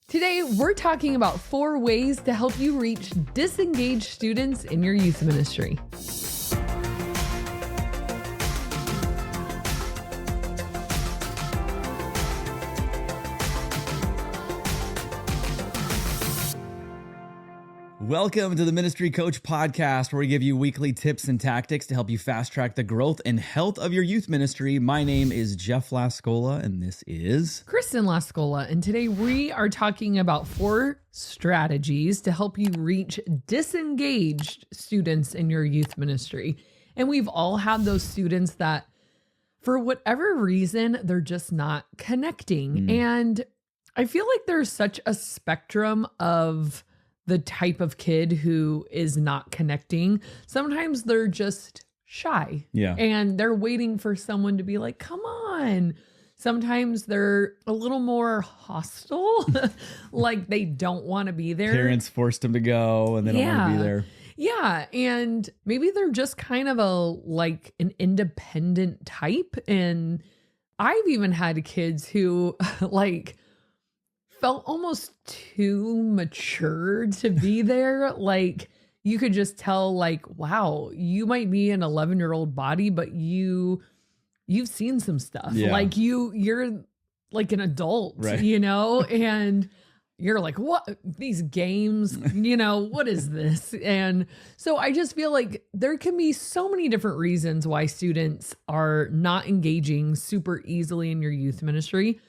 Today, we're talking about 4 ways to help you reach disengaged students in your youth ministry. Welcome to the Ministry Coach Podcast, where we give you weekly tips and tactics to help you fast track the growth and health of your youth ministry. My name is Jeff Lascola, and this is Kristen Lascola, and today we are talking about 4 strategies to help you reach disengaged students in your youth ministry. And we've all had those students that, for whatever reason, they're just not connecting. And I feel like there's such a spectrum of the type of kid who is not connecting. Sometimes they're just shy. And they're waiting for someone to be like, come on. Sometimes they're a little more hostile, like they don't want to be there. Parents forced them to go and they don't want to be there. Yeah. And maybe they're just kind of an independent type. And I've even had kids who felt almost too mature to be there. Like you could just tell, wow, you might be an 11-year-old body, but you've seen some stuff. Like you're like an adult, right? And you're like, what, these games, what is this? And so I just feel like there can be so many different reasons why students are not engaging super easily in your youth ministry.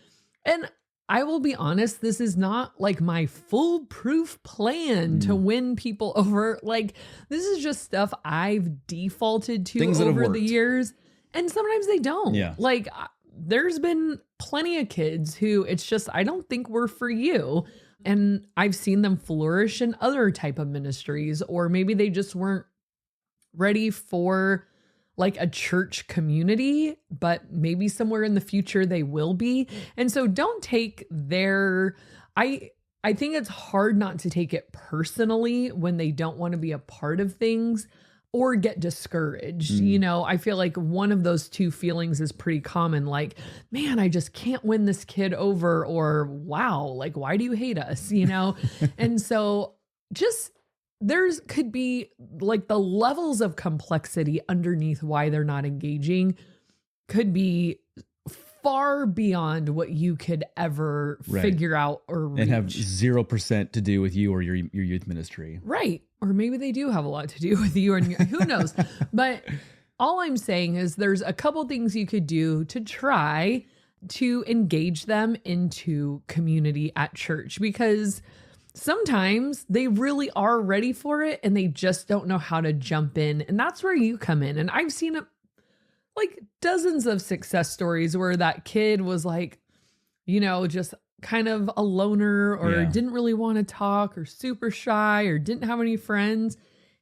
And I will be honest, this is not like my foolproof plan to win people over. Like, this is just stuff I've defaulted to over the years. And sometimes they don't. Like, there's been plenty of kids who it's just, I don't think we're for you. And I've seen them flourish in other type of ministries, or maybe they just weren't ready for like a church community, but maybe somewhere in the future they will be. And so don't take I think it's hard not to take it personally when they don't want to be a part of things or get discouraged. I feel like one of those two feelings is pretty common. Like, man, I just can't win this kid over, or wow, like, why do you hate us? And so there's could be like the levels of complexity underneath why they're not engaging could be far beyond what you could ever figure out or reach. And have 0% to do with you or your youth ministry. Right. Or maybe they do have a lot to do with you, and who knows? But all I'm saying is there's a couple things you could do to try to engage them into community at church, because sometimes they really are ready for it and they just don't know how to jump in. And that's where you come in. And I've seen it, like dozens of success stories where that kid was like, just kind of a loner, or didn't really want to talk, or super shy, or didn't have any friends.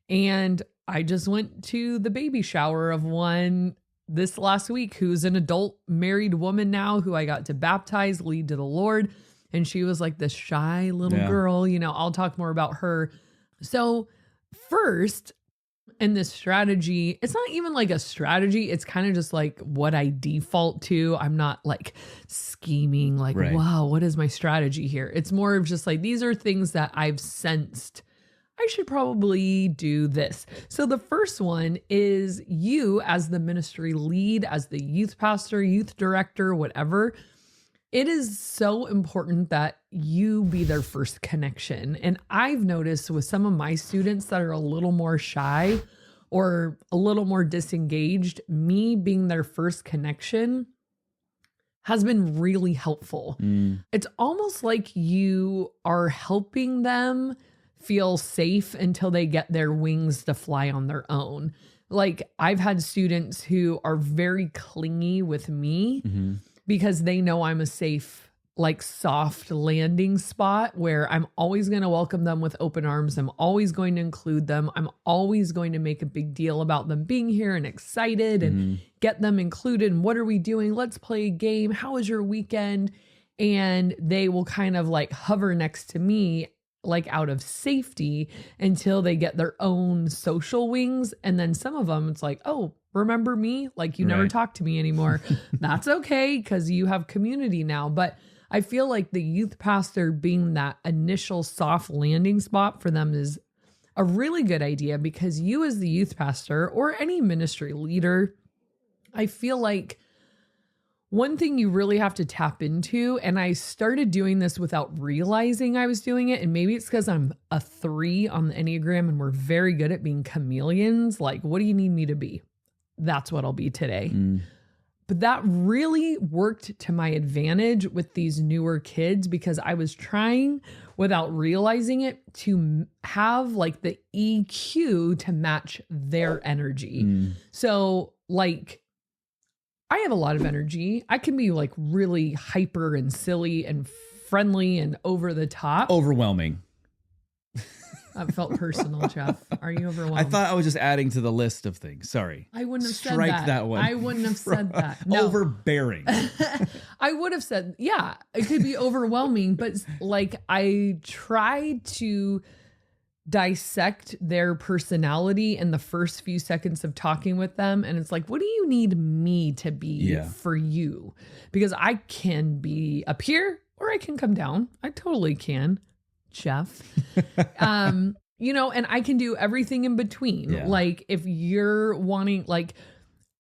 And I just went to the baby shower of one this last week who's an adult married woman now, who I got to baptize, lead to the Lord. And she was like this shy little girl, I'll talk more about her. So first, in this strategy, it's not even like a strategy. It's kind of just like what I default to. I'm not like scheming, like, wow, what is my strategy here? It's more of just like, these are things that I've sensed I should probably do this. So the first one is you as the ministry lead, as the youth pastor, youth director, whatever. It is so important that you be their first connection. And I've noticed with some of my students that are a little more shy or a little more disengaged, me being their first connection has been really helpful. It's almost like you are helping them feel safe until they get their wings to fly on their own. Like I've had students who are very clingy with me because they know I'm a safe, like soft landing spot where I'm always going to welcome them with open arms. I'm always going to include them. I'm always going to make a big deal about them being here and excited and get them included. And what are we doing? Let's play a game. How was your weekend? And they will kind of like hover next to me, like out of safety until they get their own social wings. And then some of them, it's like, oh, remember me? Like you never talk to me anymore. That's okay because you have community now. But I feel like the youth pastor being that initial soft landing spot for them is a really good idea, because you as the youth pastor or any ministry leader, I feel like one thing you really have to tap into, and I started doing this without realizing I was doing it, and maybe it's because I'm a 3 on the Enneagram and we're very good at being chameleons. Like, what do you need me to be? That's what I'll be today. But that really worked to my advantage with these newer kids, because I was trying, without realizing it, to have like the EQ to match their energy. So like, I have a lot of energy. I can be like really hyper and silly and friendly and over the top. Overwhelming. That felt personal, Jeff. Are you overwhelmed? I thought I was just adding to the list of things. Sorry. I wouldn't have Strike said that. that one. I wouldn't have said that. No. Overbearing. I would have said, yeah, it could be overwhelming, but like I tried to dissect their personality in the first few seconds of talking with them. And it's like, what do you need me to be for you? Because I can be up here or I can come down. I totally can, Jeff. You know, and I can do everything in between. Yeah. Like if you're wanting, like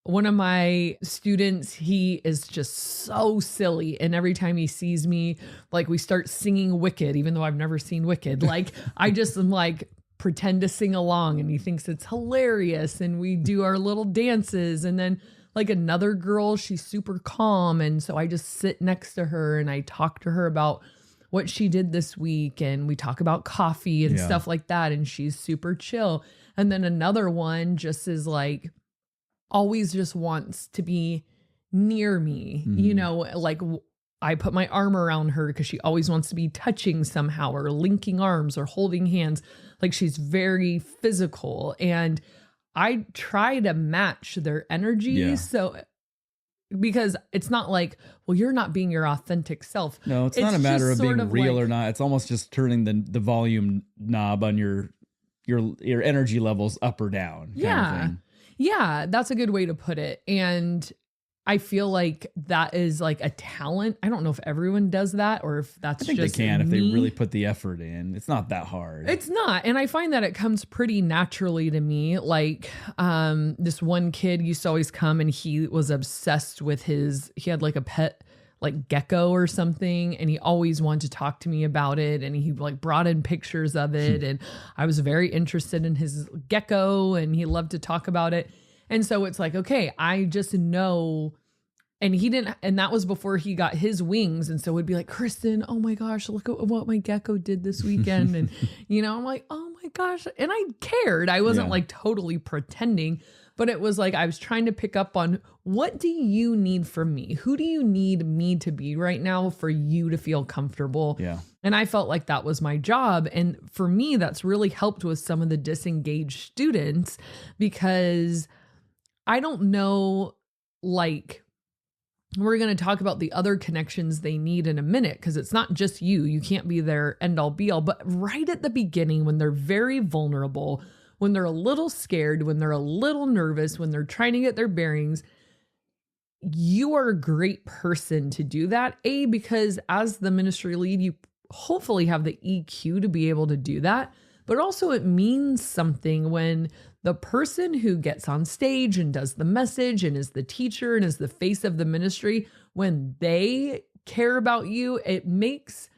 one of my students, he is just so silly. And every time he sees me, like we start singing Wicked, even though I've never seen Wicked. Like I just am like, pretend to sing along, and he thinks it's hilarious. And we do our little dances. And then like another girl, she's super calm. And so I just sit next to her and I talk to her about what she did this week. And we talk about coffee and stuff like that. And she's super chill. And then another one just is like, always just wants to be near me, you know, like I put my arm around her because she always wants to be touching somehow or linking arms or holding hands. Like she's very physical, and I try to match their energy. Yeah. So because it's not like, well, you're not being your authentic self. No, it's not a matter of being real like, or not. It's almost just turning the volume knob on your energy levels up or down. Kind of thing. Yeah, that's a good way to put it. And I feel like that is like a talent. I don't know if everyone does that or if that's just I think they can if they me. really put the effort in. It's not that hard. It's not. And I find that it comes pretty naturally to me. Like this one kid used to always come and he was obsessed with he had like a pet like gecko or something, and he always wanted to talk to me about it, and he like brought in pictures of it, and I was very interested in his gecko, and he loved to talk about it. And so it's like, okay, I just know. And that was before he got his wings. And so it'd be like, Kristen, oh my gosh, look at what my gecko did this weekend. And, you know, I'm like, oh my gosh. And I cared. I wasn't like totally pretending, but it was like, I was trying to pick up on, what do you need from me? Who do you need me to be right now for you to feel comfortable? Yeah. And I felt like that was my job. And for me, that's really helped with some of the disengaged students, because I don't know, like, we're going to talk about the other connections they need in a minute, because it's not just you. You can't be their end all be all. But right at the beginning, when they're very vulnerable, when they're a little scared, when they're a little nervous, when they're trying to get their bearings, you are a great person to do that. Because as the ministry lead, you hopefully have the EQ to be able to do that. But also it means something when the person who gets on stage and does the message and is the teacher and is the face of the ministry, when they care about you, it makes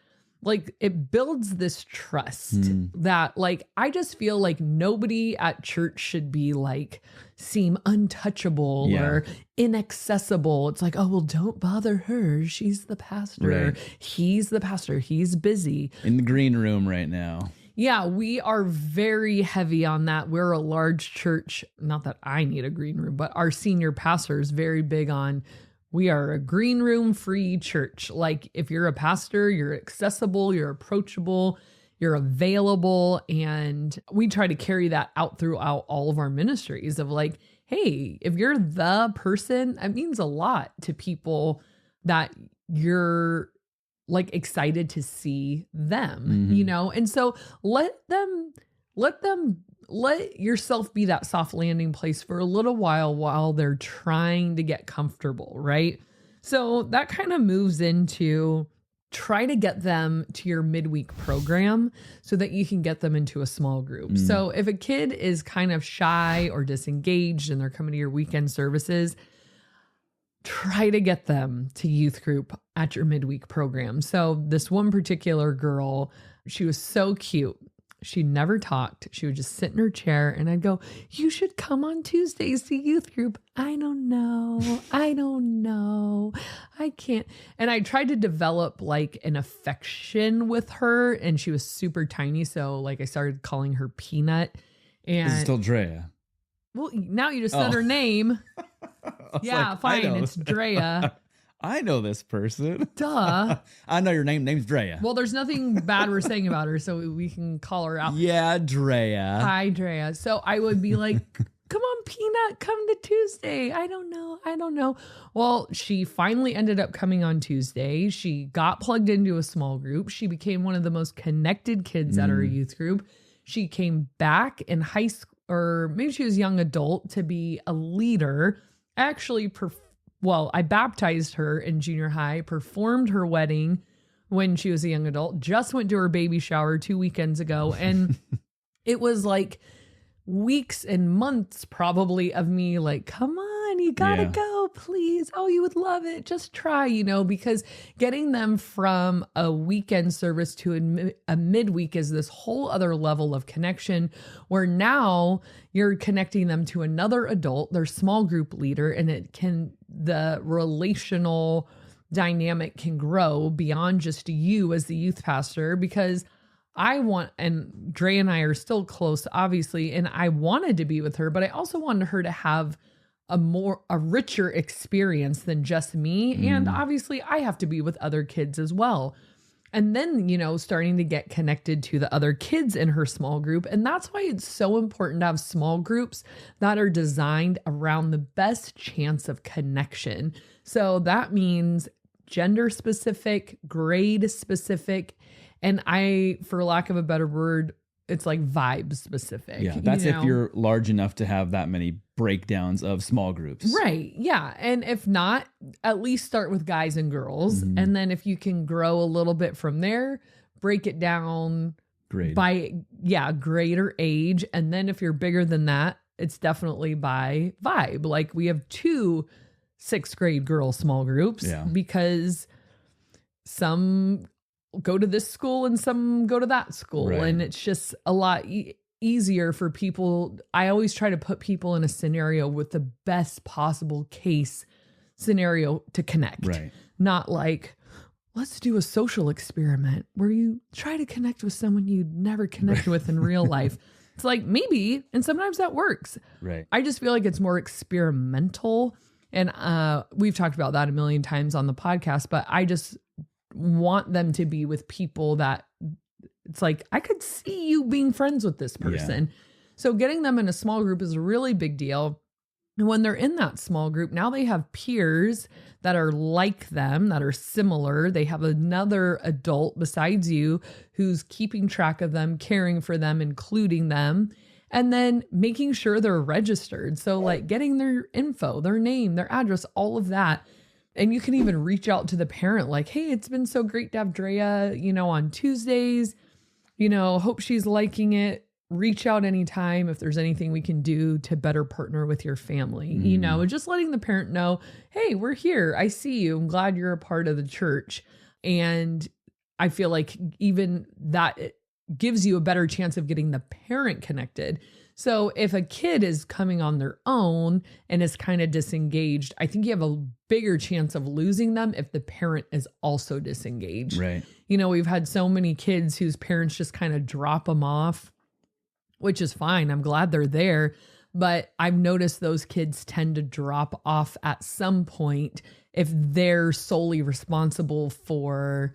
like, it builds this trust that like, I just feel like nobody at church should be like, seem untouchable or inaccessible. It's like, oh, well, don't bother her. She's the pastor. Right. He's the pastor. He's busy. In the green room right now. Yeah, we are very heavy on that. We're a large church. Not that I need a green room, but our senior pastor is very big on, we are a green room free church. Like if you're a pastor, you're accessible, you're approachable, you're available. And we try to carry that out throughout all of our ministries of like, hey, if you're the person, that means a lot to people that you're like excited to see them, you know? And so let yourself be that soft landing place for a little while they're trying to get comfortable, right? So that kind of moves into try to get them to your midweek program so that you can get them into a small group. So if a kid is kind of shy or disengaged and they're coming to your weekend services, try to get them to youth group at your midweek program. So this one particular girl, she was so cute. She never talked. She would just sit in her chair and I'd go, you should come on Tuesdays to youth group. I don't know. I can't. And I tried to develop like an affection with her and she was super tiny. So like I started calling her Peanut. And Is it still Drea? Well, now you just said her name. Yeah, like, fine. It's Drea. I know this person. Duh. I know your name. Name's Drea. Well, there's nothing bad we're saying about her, so we can call her out. Yeah, Drea. Hi, Drea. So I would be like, come on, Peanut, come to Tuesday. I don't know. Well, she finally ended up coming on Tuesday. She got plugged into a small group. She became one of the most connected kids at our youth group. She came back in high school, or maybe she was young adult, to be a leader. Actually, I baptized her in junior high, performed her wedding when she was a young adult, just went to her baby shower 2 weekends ago. And it was like weeks and months probably of me like, come on, you gotta go, please. Oh, you would love it. Just try, because getting them from a weekend service to a midweek is this whole other level of connection where now you're connecting them to another adult, their small group leader, and the relational dynamic can grow beyond just you as the youth pastor, because and Dre and I are still close, obviously, and I wanted to be with her, but I also wanted her to have a richer experience than just me. And obviously I have to be with other kids as well. And then, starting to get connected to the other kids in her small group. And that's why it's so important to have small groups that are designed around the best chance of connection. So that means gender specific, grade specific, and for lack of a better word, it's like vibe specific. Yeah, that's if you're large enough to have that many breakdowns of small groups. Right. Yeah. And if not, at least start with guys and girls. And then if you can grow a little bit from there, break it down by grade or age. And then if you're bigger than that, it's definitely by vibe. Like we have 2 6th grade girl small groups because some go to this school and some go to that school. Right. And it's just a lot easier for people. I always try to put people in a scenario with the best possible case scenario to connect. Right. Not like, let's do a social experiment where you try to connect with someone you'd never connect with in real life. It's like maybe, and sometimes that works. Right. I just feel like it's more experimental. And we've talked about that a million times on the podcast, but I just want them to be with people that it's like, I could see you being friends with this person. Yeah. So getting them in a small group is a really big deal. And when they're in that small group, now they have peers that are like them, that are similar. They have another adult besides you who's keeping track of them, caring for them, including them, and then making sure they're registered. So like getting their info, their name, their address, all of that. And you can even reach out to the parent like, hey, it's been so great to have Drea, on Tuesdays, hope she's liking it. Reach out anytime if there's anything we can do to better partner with your family, and just letting the parent know, hey, we're here. I see you. I'm glad you're a part of the church. And I feel like even that gives you a better chance of getting the parent connected. So if a kid is coming on their own and is kind of disengaged, I think you have a bigger chance of losing them if the parent is also disengaged. Right. We've had so many kids whose parents just kind of drop them off, which is fine. I'm glad they're there. But I've noticed those kids tend to drop off at some point if they're solely responsible for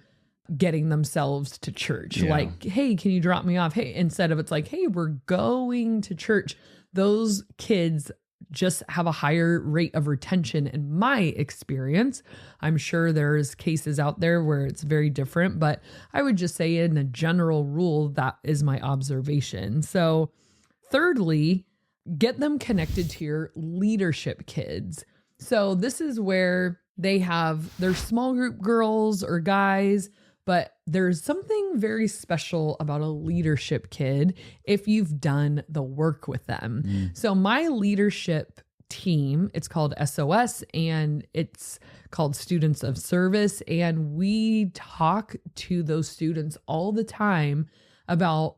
getting themselves to church. Yeah. Like, hey, can you drop me off? Hey, instead of it's like, hey, we're going to church. Those kids just have a higher rate of retention in my experience. I'm sure there's cases out there where it's very different, but I would just say in a general rule, that is my observation. So thirdly, get them connected to your leadership kids. So this is where they have their small group girls or guys, But there's something very special about a leadership kid if you've done the work with them. So my leadership team, it's called SOS, and it's called Students of Service. And we talk to those students all the time about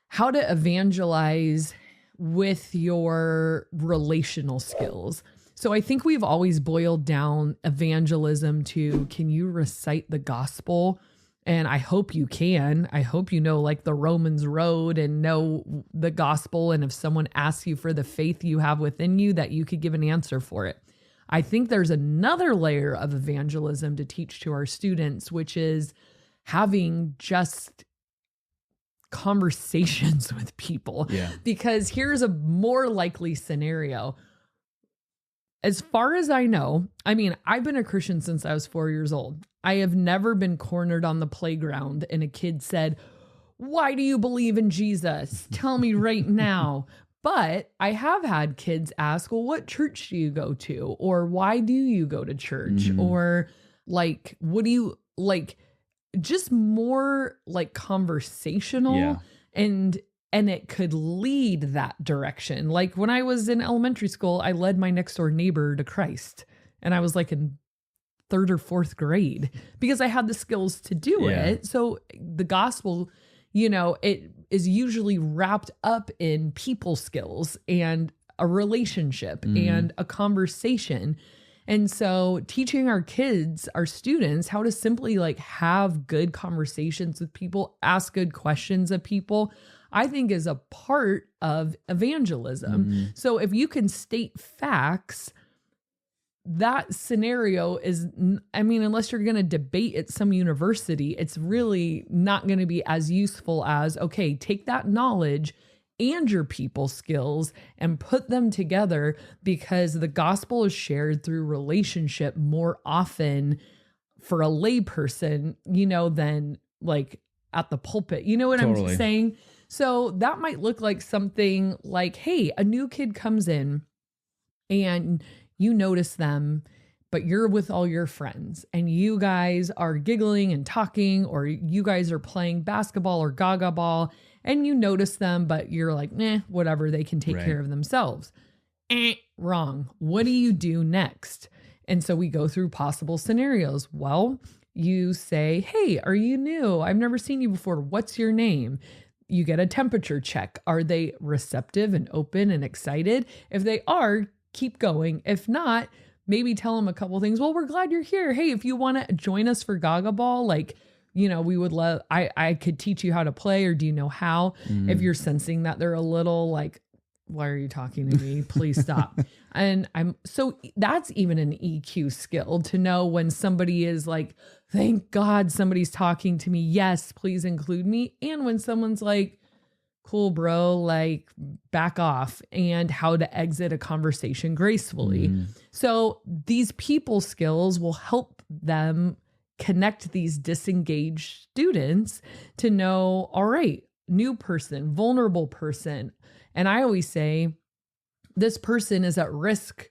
how to evangelize with your relational skills. So I think we've always boiled down evangelism to, can you recite the gospel? And I hope you can. I hope you know like the Romans road and know the gospel. And if someone asks you for the faith you have within you, that you could give an answer for it. I think there's another layer of evangelism to teach to our students, which is having just conversations with people. Yeah. Because here's a more likely scenario. As far as I know, I mean, I've been a Christian since I was 4 years old. I have never been cornered on the playground and a kid said, "Why do you believe in Jesus? Tell me right now." But I have had kids ask, "Well, what church do you go to?" Or "Why do you go to church?" Or like, "What do you like?" Just more like conversational. Yeah. And it could lead that direction. Like when I was in elementary school, I led my next door neighbor to Christ. And I was like in 3rd or 4th grade because I had the skills to do it. So the gospel, you know, it is usually wrapped up in people skills and a relationship and a conversation. And so teaching our kids, our students, how to simply like have good conversations with people, ask good questions of people, I think is a part of evangelism. So if you can state facts, that scenario is, I mean, unless you're going to debate at some university, it's really not going to be as useful as, okay, take that knowledge and your people skills and put them together, because the gospel is shared through relationship more often for a lay person, you know, than like at the pulpit. You know what I'm saying? So that might look like something like, hey, a new kid comes in and you notice them, but you're with all your friends and you guys are giggling and talking, or you guys are playing basketball or gaga ball, and you notice them, but you're like, whatever, they can take care of themselves. Wrong. What do you do next? And so we go through possible scenarios. Well, you say, "Hey, are you new? I've never seen you before. What's your name?" You get a temperature check. Are they receptive and open and excited? If they are, keep going. If not, maybe tell them a couple things. "Well, we're glad you're here. Hey, if you want to join us for Gaga Ball, like, you know, we would love, I could teach you how to play, or do you know how?" If you're sensing that they're a little like, "Why are you talking to me? Please stop." And so that's even an EQ skill to know when somebody is like, "Thank God somebody's talking to me. Yes, please include me." And when someone's like, "Cool, bro, like back off," and how to exit a conversation gracefully. So these people skills will help them connect these disengaged students to know, all right, new person, vulnerable person. And I always say, this person is at risk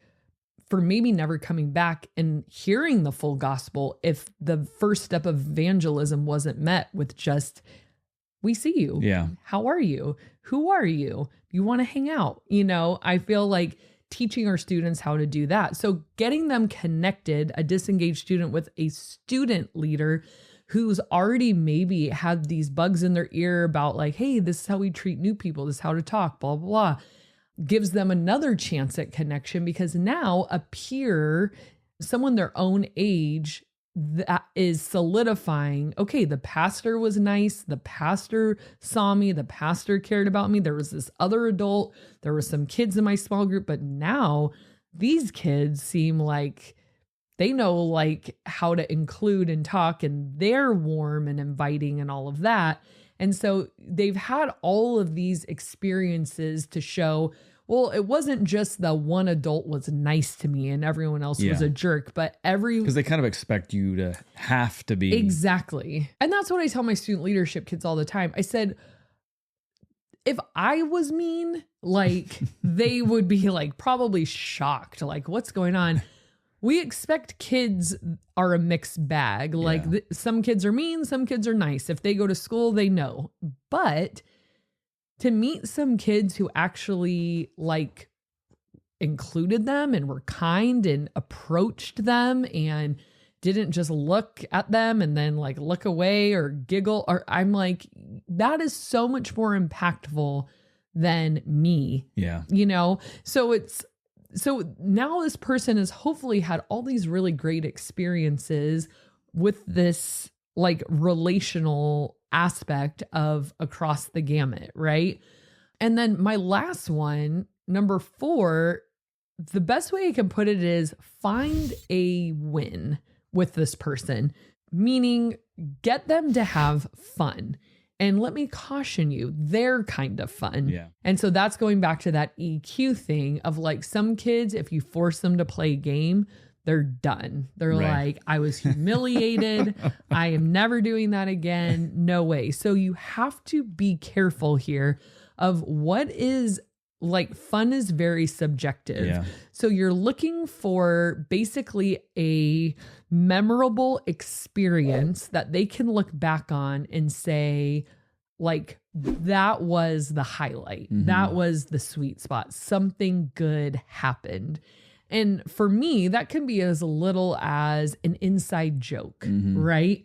for maybe never coming back and hearing the full gospel if the first step of evangelism wasn't met with just, "We see you. Yeah. How are you? Who are you? You want to hang out?" You know, I feel like teaching our students how to do that. So getting them connected, a disengaged student with a student leader who's already maybe had these bugs in their ear about like, "Hey, this is how we treat new people. This is how to talk, blah, blah, blah," gives them another chance at connection, because now a peer, someone their own age, that is solidifying, okay, the pastor was nice. The pastor saw me. The pastor cared about me. There was this other adult. There were some kids in my small group, but now these kids seem like they know like how to include and talk, and they're warm and inviting and all of that. And so they've had all of these experiences to show, well, it wasn't just the one adult was nice to me and everyone else was a jerk, but because they kind of expect you to have to be. Exactly. And that's what I tell my student leadership kids all the time. I said, if I was mean, like they would be like probably shocked, like, what's going on? we expect kids are a mixed bag. Like some kids are mean, some kids are nice. If they go to school, they know. But to meet some kids who actually like included them and were kind and approached them and didn't just look at them and then like look away or giggle, or I'm like, that is so much more impactful than me. Yeah. You know? So now this person has hopefully had all these really great experiences with this like relational aspect of across the gamut, right? And then my last one, number 4, the best way I can put it is find a win with this person, meaning get them to have fun. And let me caution you, they're kind of fun. Yeah. And so that's going back to that EQ thing of like some kids, if you force them to play a game, they're done. They're like, I was humiliated. I am never doing that again. No way. So you have to be careful here of what is like fun is very subjective. Yeah. So you're looking for basically a memorable experience that they can look back on and say, like, that was the highlight. Mm-hmm. That was the sweet spot. Something good happened. And for me, that can be as little as an inside joke, right?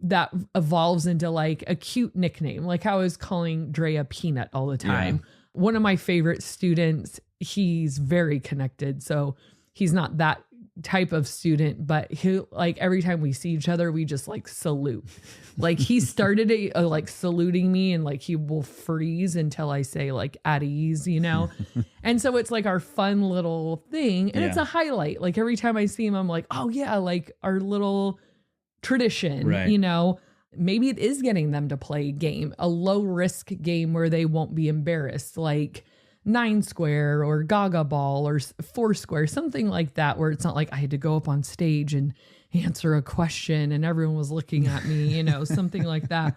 That evolves into like a cute nickname, like how I was calling Drea Peanut all the time. Yeah. One of my favorite students, he's very connected. So he's not that type of student, but he like every time we see each other, we just like salute. Like he started like saluting me and like he will freeze until I say like at ease, you know? And so it's like our fun little thing. And it's a highlight. Like every time I see him, I'm like, oh yeah, like our little tradition, you know? Maybe it is getting them to play a game, a low risk game where they won't be embarrassed, like 9 Square or Gaga Ball or 4 Square, something like that, where it's not like I had to go up on stage and answer a question and everyone was looking at me, you know, something like that.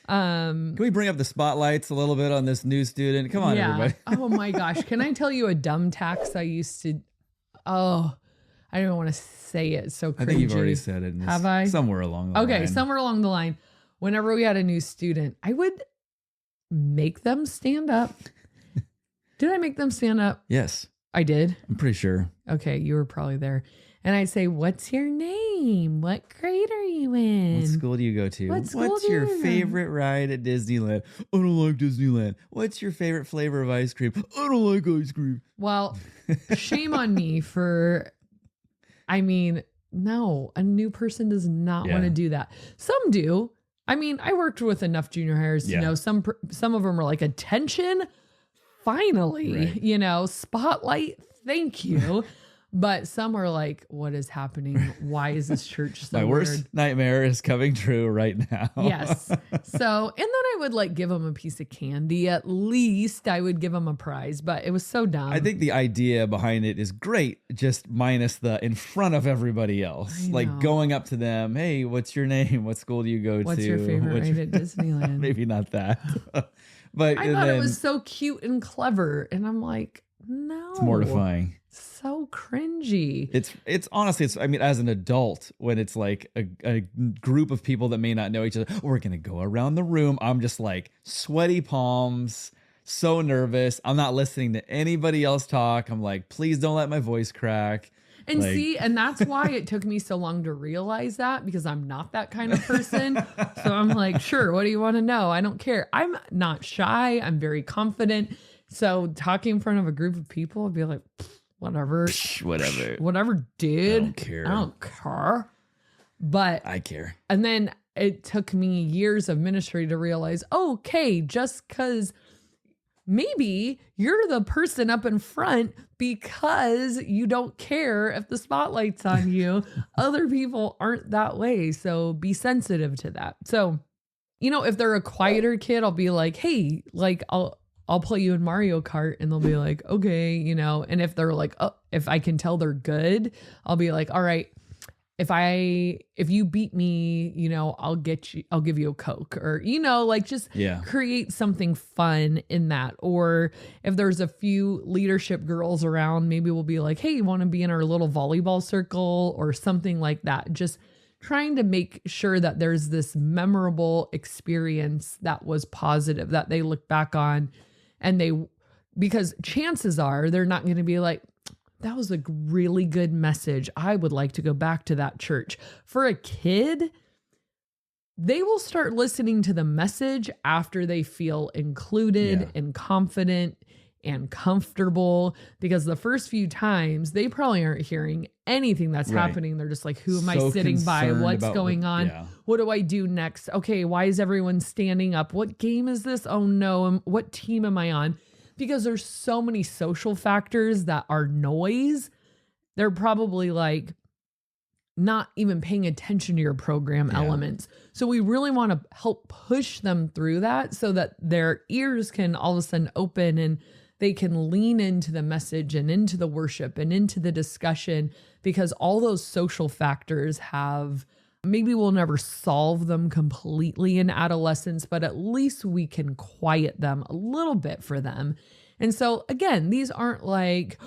Can we bring up the spotlights a little bit on this new student? Come on, everybody. Oh my gosh. Can I tell you a dumb tax I used to, I don't want to say it. So cringy. I think you've already said it. Have I? Somewhere along the line. Okay, somewhere along the line. Whenever we had a new student, I would make them stand up. Did I make them stand up? Yes. I did? I'm pretty sure. Okay, you were probably there. And I'd say, what's your name? What grade are you in? What school do you go to? What's your favorite ride at Disneyland? I don't like Disneyland. What's your favorite flavor of ice cream? I don't like ice cream. Well, shame on me for... I mean, no, a new person does not want to do that. Some do. I mean, I worked with enough junior hires to know some of them are like, attention, finally, you know, spotlight, thank you. But some are like, what is happening? Why is this church so My worst nightmare is coming true right now. Yes. So, and then I would like give them a piece of candy. At least I would give them a prize, but it was so dumb. I think the idea behind it is great, just minus the in front of everybody else. Like going up to them, hey, what's your name? What school do you go to? What's your favorite ride at Disneyland? Maybe not that. But I thought it was so cute and clever. And I'm like, no. It's mortifying. So cringy. It's honestly, I mean, as an adult, when it's like a group of people that may not know each other, we're going to go around the room. I'm just like sweaty palms, so nervous. I'm not listening to anybody else talk. I'm like, please don't let my voice crack. And like, see, and that's why it took me so long to realize that, because I'm not that kind of person. So I'm like, sure, what do you want to know? I don't care. I'm not shy. I'm very confident. So talking in front of a group of people, I'd be like, whatever, dude. I don't care. I don't care. But I care. And then it took me years of ministry to realize, okay, just because maybe you're the person up in front because you don't care if the spotlight's on you. Other people aren't that way. So be sensitive to that. So, you know, if they're a quieter kid, I'll be like, hey, like I'll play you in Mario Kart, and they'll be like, okay, you know. And if they're like, oh, if I can tell they're good, I'll be like, all right, if you beat me, you know, I'll give you a Coke, or, you know, like just create something fun in that. Or if there's a few leadership girls around, maybe we'll be like, hey, you want to be in our little volleyball circle or something like that. Just trying to make sure that there's this memorable experience that was positive that they look back on, and because chances are they're not going to be like, that was a really good message, I would like to go back to that church. For a kid, they will start listening to the message after they feel included and confident and comfortable, because the first few times they probably aren't hearing anything that's happening. They're just like, who am I sitting by? What's going on? What do I do next? Okay, why is everyone standing up? What game is this? Oh no, what team am I on? Because there's so many social factors that are noise. They're probably like not even paying attention to your program elements. So we really want to help push them through that so that their ears can all of a sudden open and they can lean into the message and into the worship and into the discussion, because all those social factors maybe we'll never solve them completely in adolescence, but at least we can quiet them a little bit for them. And so again, these aren't like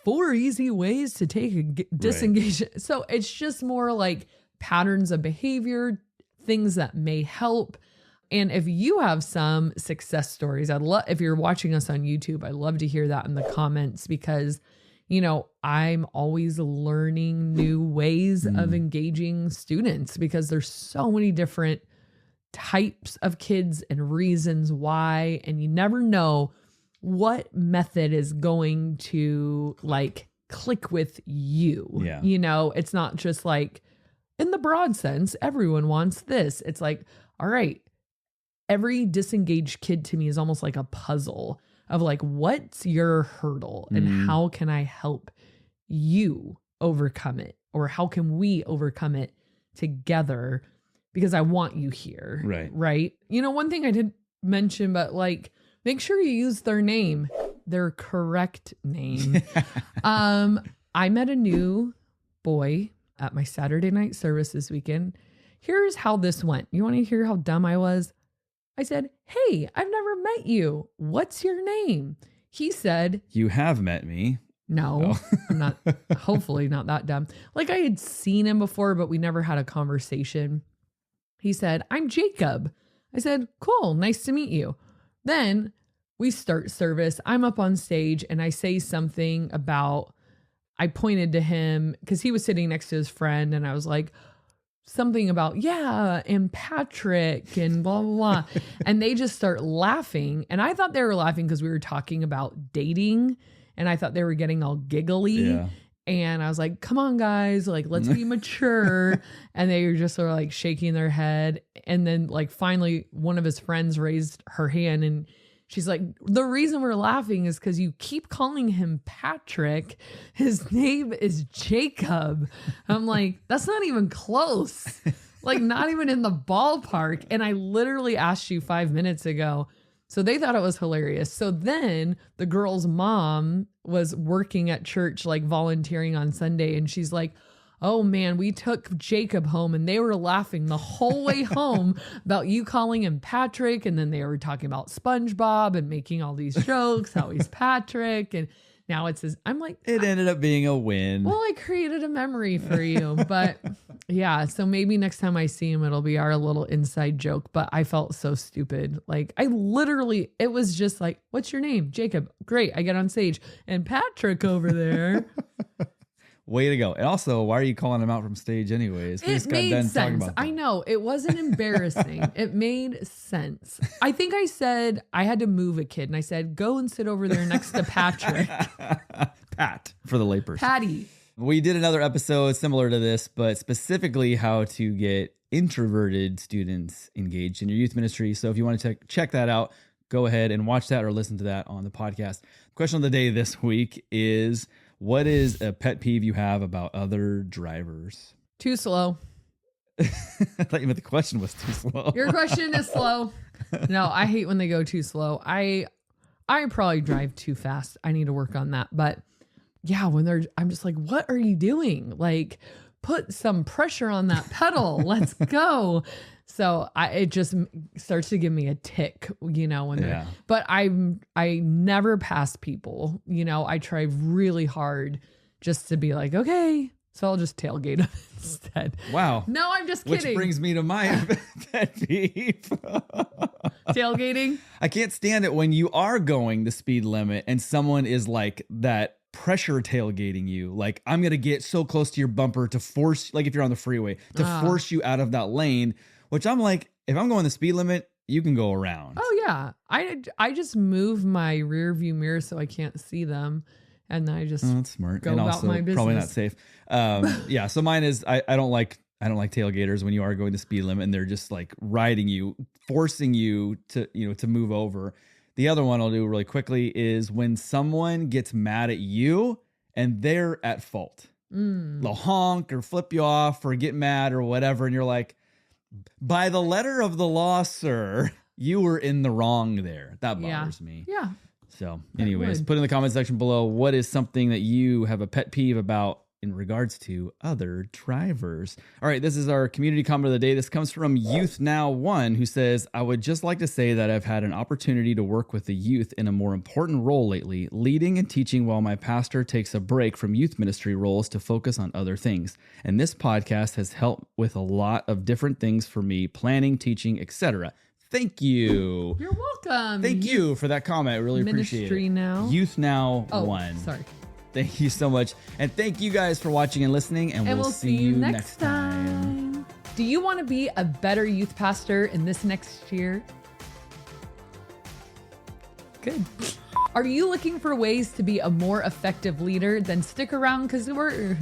4 easy ways to take a disengage. So it's just more like patterns of behavior, things that may help. And if you have some success stories, if you're watching us on YouTube, I'd love to hear that in the comments, because you know, I'm always learning new ways of engaging students, because there's so many different types of kids and reasons why, and you never know what method is going to like click with you. Yeah. You know, it's not just like in the broad sense, everyone wants this. It's like, all right, every disengaged kid to me is almost like a puzzle of like, what's your hurdle and how can I help you overcome it? Or how can we overcome it together? Because I want you here. Right. You know, one thing I did mention, but like, make sure you use their name, their correct name. I met a new boy at my Saturday night service this weekend. Here's how this went. You want to hear how dumb I was? I said, hey, I've never met you. What's your name? He said, you have met me. No, I'm not, hopefully not that dumb. Like I had seen him before, but we never had a conversation. He said, I'm Jacob. I said, cool, nice to meet you. Then we start service. I'm up on stage and I say something about, I pointed to him because he was sitting next to his friend, and I was like, something about, yeah, and Patrick and blah, blah, blah. And they just start laughing. And I thought they were laughing because we were talking about dating, and I thought they were getting all giggly. Yeah. And I was like, come on, guys, like, let's be mature. And they were just sort of like shaking their head. And then like finally one of his friends raised her hand, and she's like, the reason we're laughing is because you keep calling him Patrick. His name is Jacob. I'm like, that's not even close. Like not even in the ballpark. And I literally asked you 5 minutes ago. So they thought it was hilarious. So then the girl's mom was working at church, like volunteering on Sunday. And she's like, oh man, we took Jacob home and they were laughing the whole way home about you calling him Patrick. And then they were talking about SpongeBob and making all these jokes, how he's Patrick. And now it's his, I'm like, it ended up being a win. Well, I created a memory for you, but yeah. So maybe next time I see him, it'll be our little inside joke, but I felt so stupid. Like it was just like, what's your name? Jacob. Great. I get on stage and Patrick over there. Way to go. And also, why are you calling him out from stage anyways? It made sense. I know. It wasn't embarrassing. It made sense. I think I said I had to move a kid, and I said, go and sit over there next to Patrick. Pat, for the layperson. Patty. We did another episode similar to this, but specifically how to get introverted students engaged in your youth ministry. So if you want to check that out, go ahead and watch that or listen to that on the podcast. Question of the day this week is, what is a pet peeve you have about other drivers? Too slow. I thought you meant the question was too slow. Your question is slow. No, I hate when they go too slow. I probably drive too fast. I need to work on that. But yeah, I'm just like, what are you doing? Like, put some pressure on that pedal. Let's go. So it just starts to give me a tick, you know, when they're, but I never pass people, you know, I try really hard just to be like, okay, so I'll just tailgate them instead. Wow. No, I'm just kidding. Which brings me to my pet peeve. Tailgating. I can't stand it when you are going the speed limit and someone is like that pressure tailgating you. Like, I'm going to get so close to your bumper to force, like if you're on the freeway, to force you out of that lane, which I'm like, if I'm going the speed limit, you can go around. Oh yeah. I just move my rear view mirror so I can't see them. And then I just that's smart. Go and about also my business. Probably not safe. Yeah. So mine is, I don't like tailgaters when you are going the speed limit and they're just like riding you, forcing you to, you know, to move over. The other one I'll do really quickly is when someone gets mad at you and they're at fault. They'll honk or flip you off or get mad or whatever. And you're like, by the letter of the law, sir, you were in the wrong there. That bothers me. Yeah. So anyways, put in the comment section below, what is something that you have a pet peeve about in regards to other drivers? All right, this is our community comment of the day. This comes from Youth Now 1, who says, I would just like to say that I've had an opportunity to work with the youth in a more important role lately, leading and teaching while my pastor takes a break from youth ministry roles to focus on other things. And this podcast has helped with a lot of different things for me, planning, teaching, etc. Thank you. You're welcome. Thank you for that comment. I really appreciate it. Ministry Now. Youth Now Oh, 1. sorry. Thank you so much. And thank you guys for watching and listening. And we'll see you next time. Do you want to be a better youth pastor in this next year? Good. Are you looking for ways to be a more effective leader? Then stick around because we're...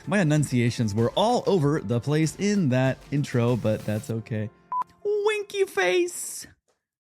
My enunciations were all over the place in that intro, but that's okay. Winky face.